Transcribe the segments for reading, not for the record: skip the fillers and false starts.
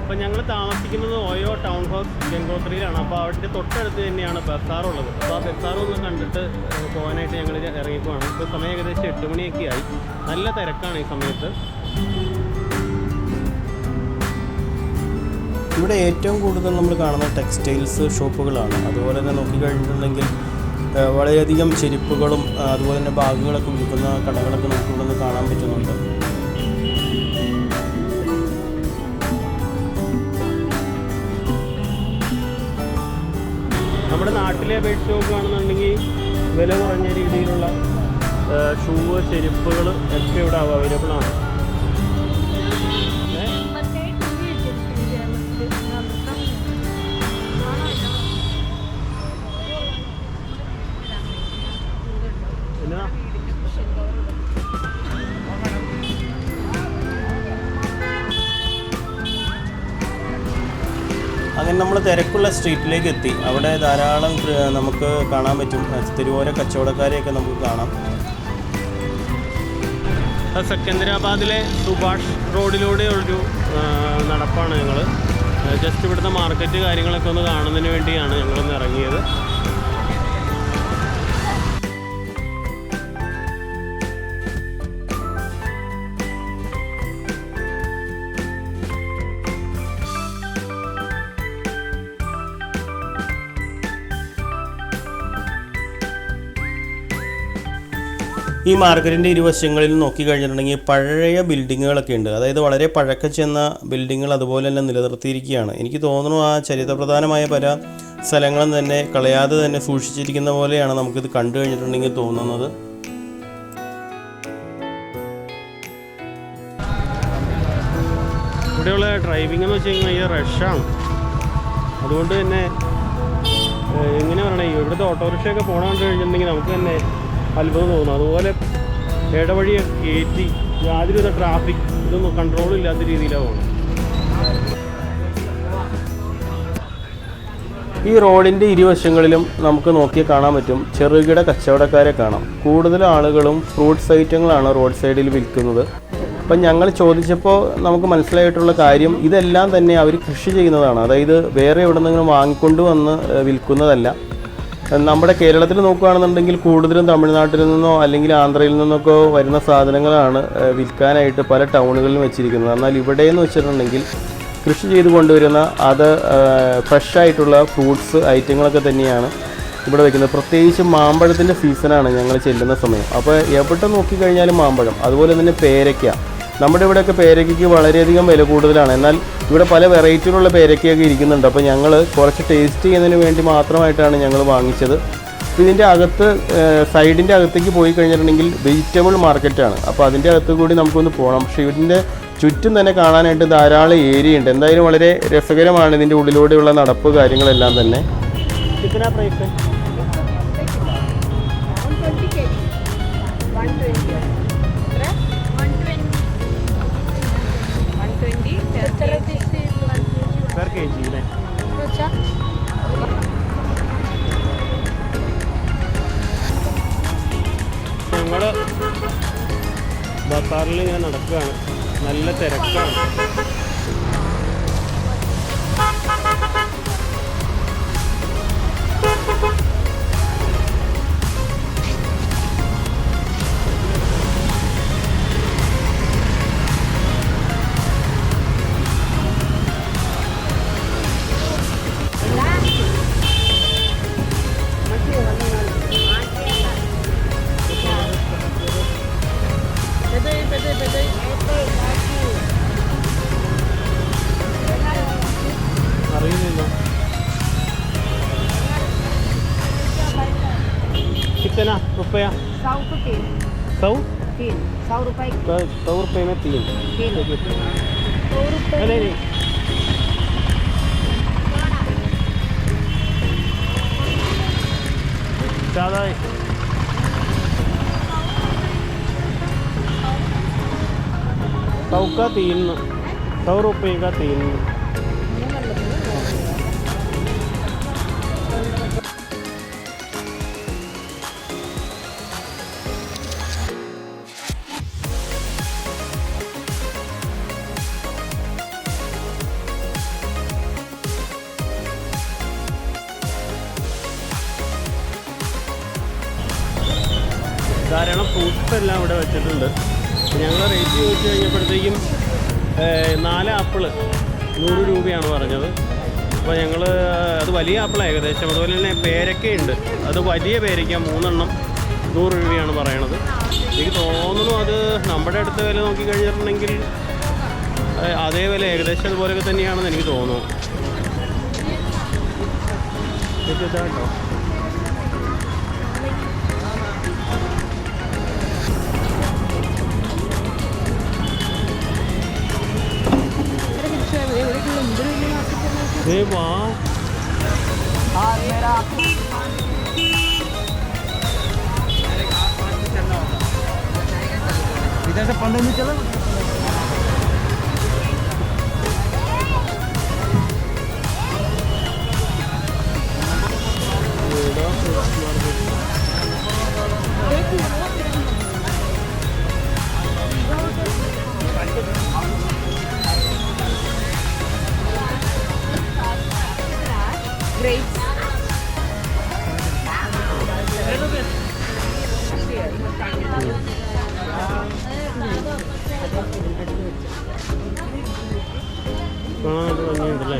അപ്പോൾ ഞങ്ങൾ താമസിക്കുന്നത് ഓയോ ടൗൺ ഹൗസ് ഗംഗോത്രിയിലാണ്. അപ്പോൾ അവിടുത്തെ തൊട്ടടുത്ത് തന്നെയാണ് ബസാറുള്ളത്. അപ്പോൾ ആ ബസാറൊന്ന് കണ്ടിട്ട് പോകാനായിട്ട് ഞങ്ങൾ ഇറങ്ങിപ്പോവാണ്. ഇപ്പോൾ സമയം ഏകദേശം 8 മണിയൊക്കെ ആയി. നല്ല തിരക്കാണ് ഈ സമയത്ത്. ഇവിടെ ഏറ്റവും കൂടുതൽ നമ്മൾ കാണുന്ന ടെക്സ്റ്റൈൽസ് ഷോപ്പുകളാണ്. അതുപോലെ തന്നെ നോക്കിക്കഴിഞ്ഞിട്ടുണ്ടെങ്കിൽ വളരെയധികം ചെരുപ്പുകളും അതുപോലെ തന്നെ ബാഗുകളൊക്കെ വിൽക്കുന്ന കടകളൊക്കെ നമുക്ക് ഇവിടെ നിന്ന് കാണാൻ പറ്റുന്നുണ്ട്. നമ്മുടെ നാട്ടിലെ അപേക്ഷിച്ച് നോക്കുകയാണെന്നുണ്ടെങ്കിൽ വില കുറഞ്ഞ രീതിയിലുള്ള ഷൂവ്, ചെരുപ്പുകൾ ഒക്കെ ഇവിടെ അവൈലബിൾ ആണ്. അങ്ങനെ നമ്മൾ തിരക്കുള്ള സ്ട്രീറ്റിലേക്ക് എത്തി. അവിടെ ധാരാളം നമുക്ക് കാണാൻ പറ്റും തെരുവോര കച്ചവടക്കാരെയൊക്കെ നമുക്ക് കാണാം. സെക്കന്ദരാബാദിലെ സുഭാഷ് റോഡിലൂടെ ഒരു നടപ്പാണ്. ഞങ്ങൾ ജസ്റ്റ് ഇവിടുത്തെ മാർക്കറ്റ് കാര്യങ്ങളൊക്കെ ഒന്ന് കാണുന്നതിന് വേണ്ടിയാണ് ഞങ്ങളൊന്ന് ഇറങ്ങിയത്. ഈ മാർക്കറ്റിൻ്റെ ഇരുവശങ്ങളിൽ നോക്കിക്കഴിഞ്ഞിട്ടുണ്ടെങ്കിൽ പഴയ ബിൽഡിങ്ങുകളൊക്കെ ഉണ്ട്. അതായത് വളരെ പഴക്കം ചെന്ന ബിൽഡിങ്ങുകൾ അതുപോലെ തന്നെ നിലനിർത്തിയിരിക്കുകയാണ്. എനിക്ക് തോന്നുന്നു ആ ചരിത്രപ്രധാനമായ പല സ്ഥലങ്ങളും തന്നെ കളയാതെ തന്നെ സൂക്ഷിച്ചിരിക്കുന്ന പോലെയാണ് നമുക്കിത് കണ്ടു കഴിഞ്ഞിട്ടുണ്ടെങ്കിൽ തോന്നുന്നത്. ഇവിടെയുള്ള ഡ്രൈവിംഗ് എന്ന് വെച്ച് കഴിഞ്ഞാൽ ഭയങ്കര റഷാണ്. അതുകൊണ്ട് തന്നെ എങ്ങനെ പറയണേ, ഇവിടുത്തെ ഓട്ടോറിക്ഷയൊക്കെ പോകണം കണ്ടു കഴിഞ്ഞിട്ടുണ്ടെങ്കിൽ നമുക്ക് തന്നെ അത്ഭുതം തോന്നുന്നു. അതുപോലെ ഇടവഴിയൊക്കെ കയറ്റി യാതൊരുവിധ ട്രാഫിക് ഇതൊന്നും കൺട്രോളില്ലാത്ത രീതിയിലാണ് പോകുന്നത്. ഈ റോഡിൻ്റെ ഇരുവശങ്ങളിലും നമുക്ക് നോക്കി കാണാൻ പറ്റും ചെറുകിട കച്ചവടക്കാരെ കാണാം. കൂടുതൽ ആളുകളും ഫ്രൂട്ട്സ് ഐറ്റങ്ങളാണ് റോഡ് സൈഡിൽ വിൽക്കുന്നത്. അപ്പം ഞങ്ങൾ ചോദിച്ചപ്പോൾ നമുക്ക് മനസ്സിലായിട്ടുള്ള കാര്യം ഇതെല്ലാം തന്നെ അവർ കൃഷി ചെയ്യുന്നതാണ്. അതായത് വേറെ എവിടെ നിന്നെങ്കിലും വാങ്ങിക്കൊണ്ട് വന്ന് വിൽക്കുന്നതല്ല. നമ്മുടെ കേരളത്തിൽ നോക്കുകയാണെന്നുണ്ടെങ്കിൽ കൂടുതലും തമിഴ്നാട്ടിൽ നിന്നോ അല്ലെങ്കിൽ ആന്ധ്രയിൽ നിന്നൊക്കെ വരുന്ന സാധനങ്ങളാണ് വിൽക്കാനായിട്ട് പല ടൗണുകളിലും വെച്ചിരിക്കുന്നത്. എന്നാൽ ഇവിടെയെന്ന് വെച്ചിട്ടുണ്ടെങ്കിൽ കൃഷി ചെയ്ത് കൊണ്ടുവരുന്ന അത് ഫ്രഷായിട്ടുള്ള ഫ്രൂട്ട്സ് ഐറ്റങ്ങളൊക്കെ തന്നെയാണ് ഇവിടെ വയ്ക്കുന്നത്. പ്രത്യേകിച്ച് മാമ്പഴത്തിൻ്റെ സീസണാണ് ഞങ്ങൾ ചെല്ലുന്ന സമയം. അപ്പോൾ എവിടെ നോക്കിക്കഴിഞ്ഞാലും മാമ്പഴം, അതുപോലെ തന്നെ പേരയ്ക്ക. നമ്മുടെ ഇവിടെയൊക്കെ പേരയ്ക്കയ്ക്ക് വളരെയധികം വില കൂടുതലാണ്. എന്നാൽ ഇവിടെ പല വെറൈറ്റിയിലുള്ള പേരയ്ക്കയൊക്കെ ഇരിക്കുന്നുണ്ട്. അപ്പോൾ ഞങ്ങൾ കുറച്ച് ടേസ്റ്റ് ചെയ്യുന്നതിന് വേണ്ടി മാത്രമായിട്ടാണ് ഞങ്ങൾ വാങ്ങിച്ചത്. ഇതിൻ്റെ അകത്ത് സൈഡിൻ്റെ അകത്തേക്ക് പോയി കഴിഞ്ഞിട്ടുണ്ടെങ്കിൽ വെജിറ്റബിൾ മാർക്കറ്റാണ്. അപ്പോൾ അതിൻ്റെ അകത്ത് കൂടി നമുക്കൊന്ന് പോകണം. പക്ഷേ ഇതിൻ്റെ ചുറ്റും തന്നെ കാണാനായിട്ട് ധാരാളം ഏരിയ ഉണ്ട്. എന്തായാലും വളരെ രസകരമാണ് ഇതിൻ്റെ ഉള്ളിലൂടെയുള്ള നടപ്പ് കാര്യങ്ങളെല്ലാം തന്നെ. ഞങ്ങൾ ബസാറിൽ ഇങ്ങനെ നടക്കുകയാണ്. നല്ല തിരക്കാണ്. അറിയുന്നില്ല. कितना रुपया? 100 तो 3. 100? 3. 100 रुपये. 100 रुपये में 3. 100 रुपये. नहीं ज़्यादा है. 100 का 3. 100 रुपये का 3. ധാരാളം ഫ്രൂട്ട്സ് എല്ലാം ഇവിടെ വെച്ചിട്ടുണ്ട്. ഞങ്ങൾ റേറ്റ് ചോദിച്ചു കഴിഞ്ഞപ്പോഴത്തേക്കും 4 ആപ്പിള് 100 രൂപയാണ് പറഞ്ഞത്. അപ്പോൾ ഞങ്ങൾ അത് വലിയ ആപ്പിളാണ് ഏകദേശം. അതുപോലെ തന്നെ പേരക്കയുണ്ട്, അത് വലിയ പേരയ്ക്ക 3 എണ്ണം 100 രൂപയാണ് പറയണത്. എനിക്ക് തോന്നുന്നു അത് നമ്മുടെ അടുത്ത വില നോക്കിക്കഴിഞ്ഞിട്ടുണ്ടെങ്കിൽ അതേ വില ഏകദേശം അതുപോലെയൊക്കെ തന്നെയാണെന്ന് എനിക്ക് തോന്നുന്നു. ഇതാട്ടോ വാ इधर से 15 मिनट चलो. Grapes. കാണാനായിട്ട് ഭംഗിയുണ്ടല്ലേ.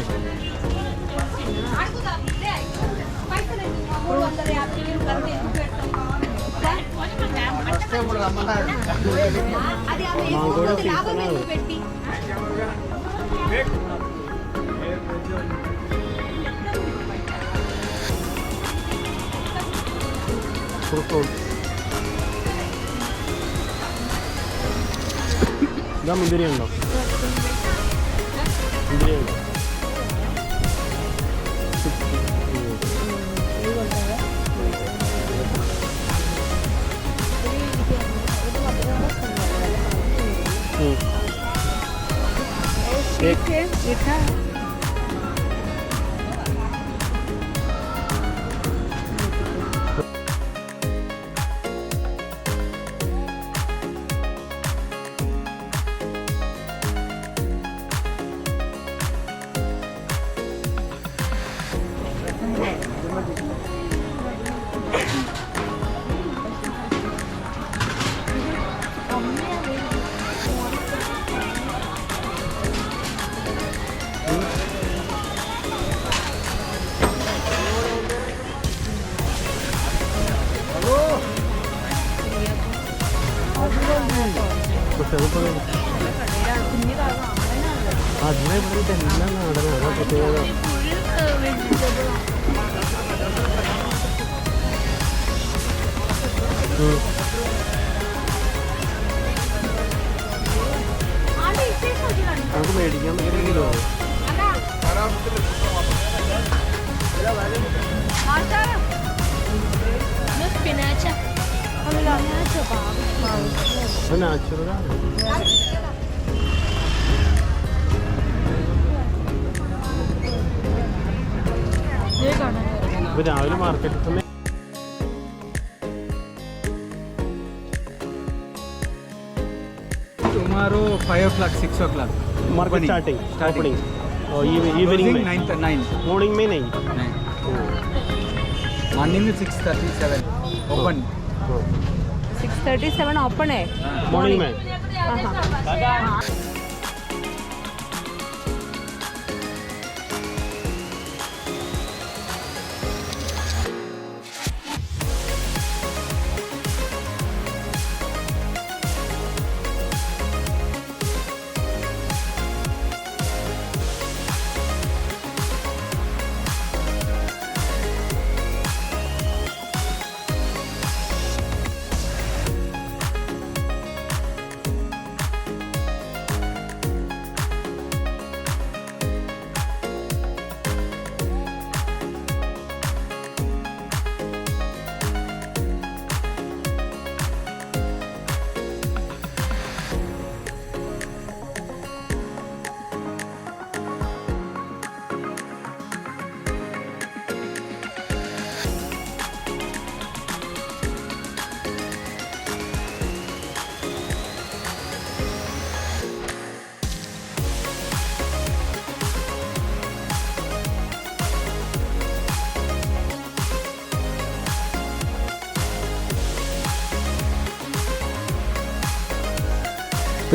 മാങ്കോയുടെ സീസണാണ്. ഇതാ മുന്തിരി ഉണ്ടോ? മുന്തിരി ഉണ്ടോ? मीठा പക്ഷെ അതിപ്പോൾ അതിനെ ഇതെല്ലാം നാടനാണ്. അതാ പ്രത്യേകത. നമുക്ക് മേടിക്കാൻ പറ്റില്ലെങ്കിലോ? നാച്ചുറലാണ്. ഇപ്പോൾ രാവിലെ മാർക്കറ്റിൽ തന്നെ Tomorrow 5 o'clock, 6 o'clock. Market Starting. Opening evening में 9. मॉर्निंग में नहीं. Morning 6:37. Open. 6:37 ओपन है. मॉर्निंग में हाँ.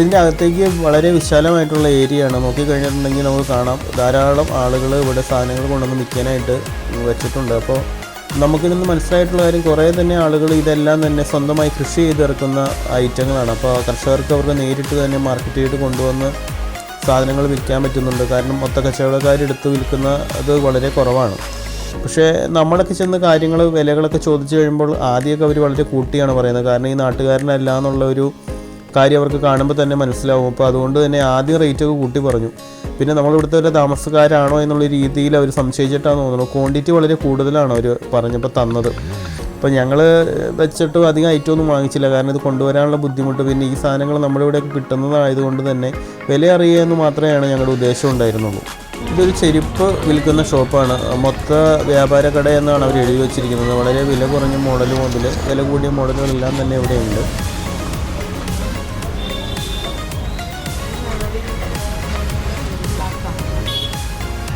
ഇതിൻ്റെ അകത്തേക്ക് വളരെ വിശാലമായിട്ടുള്ള ഏരിയയാണ്. നോക്കിക്കഴിഞ്ഞിട്ടുണ്ടെങ്കിൽ നമുക്ക് കാണാം ധാരാളം ആളുകൾ ഇവിടെ സാധനങ്ങൾ കൊണ്ടുവന്ന് വിൽക്കാനായിട്ട് വെച്ചിട്ടുണ്ട്. അപ്പോൾ നമുക്കിതൊന്ന് മനസ്സിലായിട്ടുള്ള കാര്യം കുറേ തന്നെ ആളുകൾ ഇതെല്ലാം തന്നെ സ്വന്തമായി കൃഷി ചെയ്തിറക്കുന്ന ഐറ്റങ്ങളാണ്. അപ്പോൾ കർഷകർക്ക് അവർക്ക് നേരിട്ട് തന്നെ മാർക്കറ്റ് ചെയ്ത് കൊണ്ടുവന്ന് സാധനങ്ങൾ വിൽക്കാൻ പറ്റുന്നുണ്ട്. കാരണം മൊത്ത കച്ചവടക്കാരെടുത്ത് വിൽക്കുന്ന അത് വളരെ കുറവാണ്. പക്ഷേ നമ്മളൊക്കെ ചെന്ന് കാര്യങ്ങൾ വിലകളൊക്കെ ചോദിച്ചു കഴിയുമ്പോൾ ആദ്യമൊക്കെ അവർ വളരെ കൂട്ടിയാണ് പറയുന്നത്. കാരണം ഈ നാട്ടുകാരനല്ല എന്നുള്ള ഒരു കാര്യം അവർക്ക് കാണുമ്പോൾ തന്നെ മനസ്സിലാവും. അപ്പോൾ അതുകൊണ്ട് തന്നെ ആദ്യം റേറ്റൊക്കെ കൂട്ടി പറഞ്ഞു. പിന്നെ നമ്മളിവിടുത്തെ ഒരു താമസക്കാരാണോ എന്നുള്ള രീതിയിൽ അവർ സംശയിച്ചിട്ടാണെന്ന് തോന്നുന്നു. ക്വാണ്ടിറ്റി വളരെ കൂടുതലാണ് അവർ പറഞ്ഞപ്പോൾ തന്നത്. അപ്പോൾ ഞങ്ങൾ വെച്ചിട്ട് അധികം ഐറ്റം ഒന്നും വാങ്ങിച്ചില്ല. കാരണം ഇത് കൊണ്ടുവരാനുള്ള ബുദ്ധിമുട്ട്, പിന്നെ ഈ സാധനങ്ങൾ നമ്മുടെ ഇവിടെയൊക്കെ കിട്ടുന്നതായതുകൊണ്ട് തന്നെ വില അറിയുക എന്ന് മാത്രമേ ഞങ്ങളുടെ ഉദ്ദേശം ഉണ്ടായിരുന്നുള്ളൂ. ഇതൊരു ചെരുപ്പ് വിൽക്കുന്ന ഷോപ്പാണ്. മൊത്ത വ്യാപാര കട എന്നാണ് അവർ എഴുതി വെച്ചിരിക്കുന്നത്. വളരെ വില കുറഞ്ഞ മോഡൽ മുതൽ വില കൂടിയ മോഡലുകളെല്ലാം തന്നെ ഇവിടെയുണ്ട്.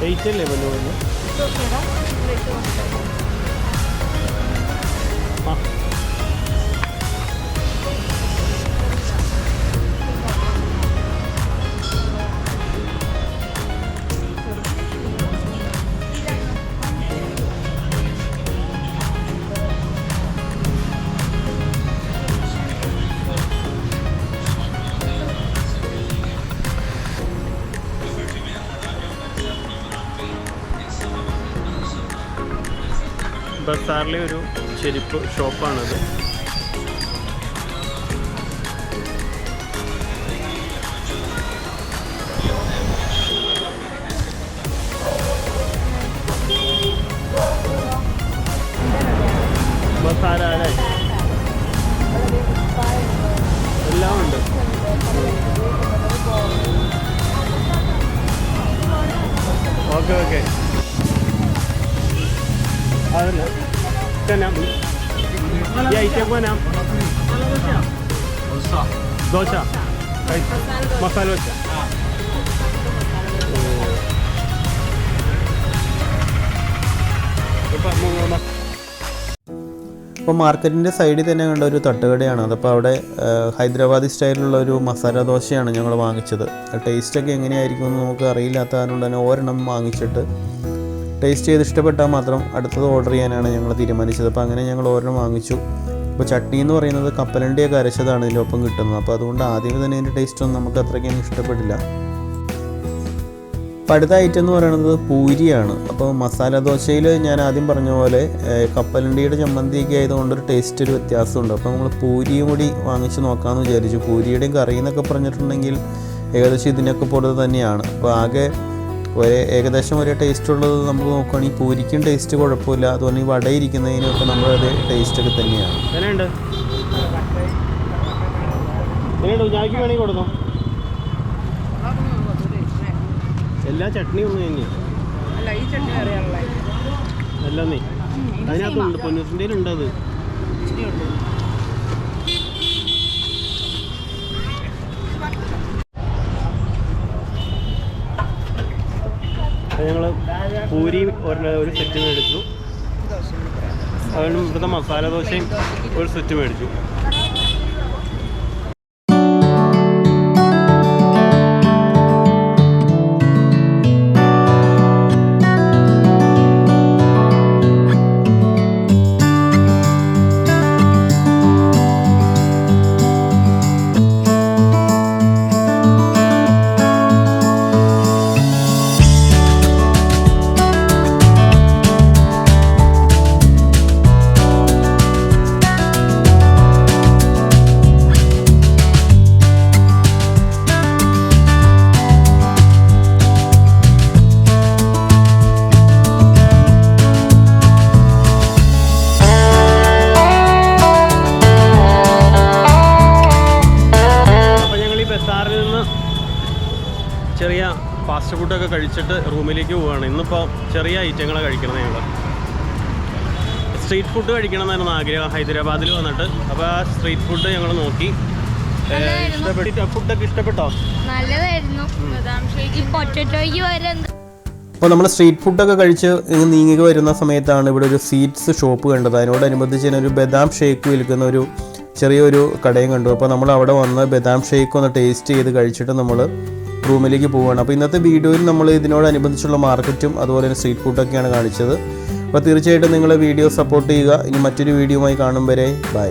വെയിറ്റല്ലേ പൊന്നു പൊന്നു? ആ ബസാറിലെ ഒരു ചെരുപ്പ് ഷോപ്പാണത്. ബസാര അല്ലേ? എല്ലാം ഉണ്ട്. Okay okay. അതല്ല क्या नाम ये आइटम का नाम? डोसा मसाला डोसा. അപ്പോൾ മാർക്കറ്റിൻ്റെ സൈഡിൽ തന്നെ കണ്ട ഒരു തട്ടുകടയാണ്. അതപ്പോൾ അവിടെ ഹൈദരാബാദി സ്റ്റൈലിലുള്ള ഒരു മസാല ദോശയാണ് ഞങ്ങൾ വാങ്ങിച്ചത്. ടേസ്റ്റൊക്കെ എങ്ങനെയായിരിക്കും എന്ന് നമുക്ക് അറിയില്ലാത്ത കാരണം തന്നെ ഒരെണ്ണം വാങ്ങിച്ചിട്ട് ടേസ്റ്റ് ചെയ്ത് ഇഷ്ടപ്പെട്ടാൽ മാത്രം അടുത്തത് ഓർഡർ ചെയ്യാനാണ് ഞങ്ങൾ തീരുമാനിച്ചത്. അപ്പോൾ അങ്ങനെ ഞങ്ങൾ ഒരെണ്ണം വാങ്ങിച്ചു. അപ്പോൾ ചട്നി എന്ന് പറയുന്നത് കപ്പലണ്ടിയൊക്കെ അരച്ചതാണ് ഇതിനൊപ്പം കിട്ടുന്നത്. അപ്പോൾ അതുകൊണ്ട് ആദ്യമേ തന്നെ ഇതിൻ്റെ ടേസ്റ്റൊന്നും നമുക്ക് അത്രയ്ക്കും ഇഷ്ടപ്പെട്ടില്ല. അപ്പോൾ അടുത്ത ഐറ്റം എന്ന് പറയുന്നത് പൂരിയാണ്. അപ്പോൾ മസാല ദോശയിൽ ഞാൻ ആദ്യം പറഞ്ഞ പോലെ കപ്പലണ്ടിയുടെ ചമ്മന്തിയൊക്കെ ആയതുകൊണ്ടൊരു ടേസ്റ്റ് ഒരു വ്യത്യാസമുണ്ട്. അപ്പോൾ നമ്മൾ പൂരിയും കൂടി വാങ്ങിച്ച് നോക്കാമെന്ന് വിചാരിച്ചു. പൂരിയുടെയും കറി എന്നൊക്കെ പറഞ്ഞിട്ടുണ്ടെങ്കിൽ ഏകദേശം ഇതിനൊക്കെ പോലെ തന്നെയാണ്. അപ്പോൾ ആകെ ഏകദേശം ഒരേ ടേസ്റ്റ് ഉള്ളത് നമുക്ക് നോക്കുകയാണെങ്കിൽ പൂരിക്കും ടേസ്റ്റ് കുഴപ്പമില്ല. അതുപോലെ ഈ വടയിരിക്കുന്നതിനൊക്കെ നമ്മളത് ടേസ്റ്റൊക്കെ തന്നെയാണ്. എങ്ങനെയുണ്ട്? ഞാക്കി വേണമെങ്കിൽ കൊടുത്തോ. എല്ലാ ചട്നിയും ഒന്ന് തന്നെയാണ്. എല്ലാം നീ അതിനകത്തുണ്ട്. പൊന്നൂസിൻ്റെ ഉണ്ട്. അത് ഞങ്ങൾ പൂരി ഒരു സെറ്റ് മേടിച്ചു. അതുകൊണ്ട് ഇവിടുത്തെ മസാല ദോശയും ഒരു സെറ്റ് മേടിച്ചു. ചെറിയ ഫാസ്റ്റ് ഫുഡൊക്കെ കഴിച്ചിട്ട് റൂമിലേക്ക് പോവുകയാണ്. ഇന്നിപ്പോൾ ചെറിയ ഐറ്റങ്ങളാണ് കഴിക്കണം. ഞങ്ങൾ സ്ട്രീറ്റ് ഫുഡ് കഴിക്കണം എന്നായിരുന്നു ആഗ്രഹം ഹൈദരാബാദിൽ വന്നിട്ട്. അപ്പോൾ ആ സ്ട്രീറ്റ് ഫുഡ് ഞങ്ങൾ നോക്കി. ഫുഡൊക്കെ ഇഷ്ടപ്പെട്ടോ? നല്ലതായിരുന്നു. അപ്പോൾ നമ്മൾ സ്ട്രീറ്റ് ഫുഡൊക്കെ കഴിച്ച് നീങ്ങി വരുന്ന സമയത്താണ് ഇവിടെ ഒരു സീഡ്സ് ഷോപ്പ് കണ്ടത്. അതിനോടനുബന്ധിച്ച് തന്നെ ഒരു ബദാം ഷേക്ക് വിൽക്കുന്ന ഒരു ചെറിയൊരു കടയും കണ്ടു. അപ്പോൾ നമ്മൾ അവിടെ വന്ന് ബദാം ഷേക്ക് ഒന്ന് ടേസ്റ്റ് ചെയ്ത് കഴിച്ചിട്ട് നമ്മൾ റൂമിലേക്ക് പോവുകയാണ്. അപ്പോൾ ഇന്നത്തെ വീഡിയോയിൽ നമ്മൾ ഇതിനോടനുബന്ധിച്ചുള്ള മാർക്കറ്റും അതുപോലെ തന്നെ സ്ട്രീറ്റ് ഫുഡൊക്കെയാണ് കാണിച്ചത്. അപ്പോൾ തീർച്ചയായിട്ടും നിങ്ങൾ വീഡിയോ സപ്പോർട്ട് ചെയ്യുക. ഇനി മറ്റൊരു വീഡിയോയുമായി കാണും വരെ ബൈ.